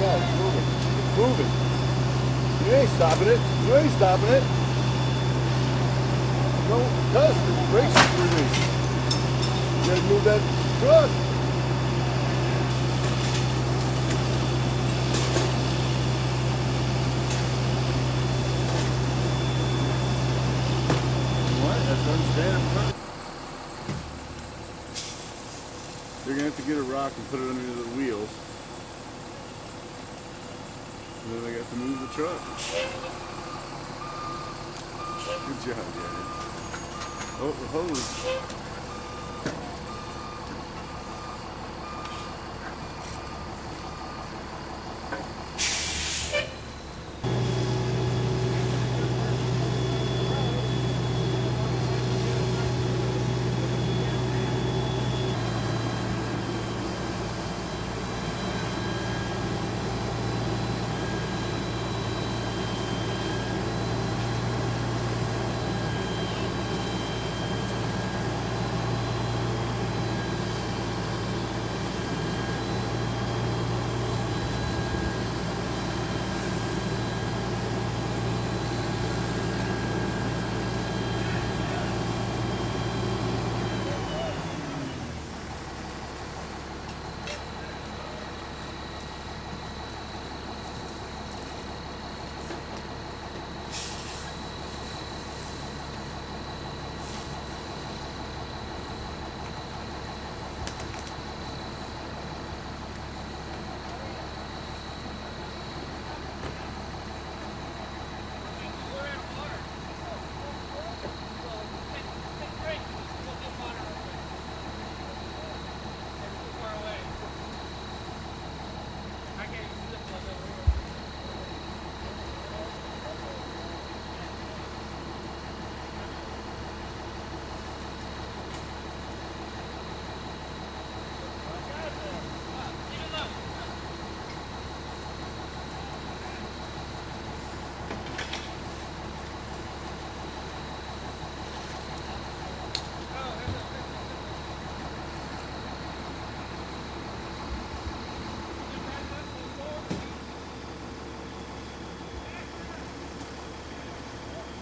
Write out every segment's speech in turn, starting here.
Yeah, it's moving. It's moving. You ain't stopping it. You ain't stopping it. No, it does. The brakes are released. You gotta move that truck. What? That's what I'm standing in front. They're gonna have to get a rock and put it under the wheels. And then they have to move the truck. Good job, guys. Oh, the hose.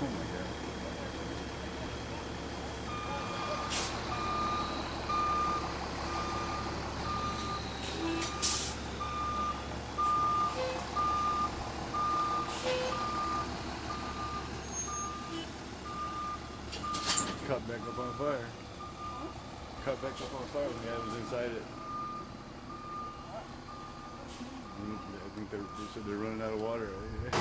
Oh my God. Cut back up on fire. Cut back up on fire when the guy was inside it. I think they said they're running out of water. Right?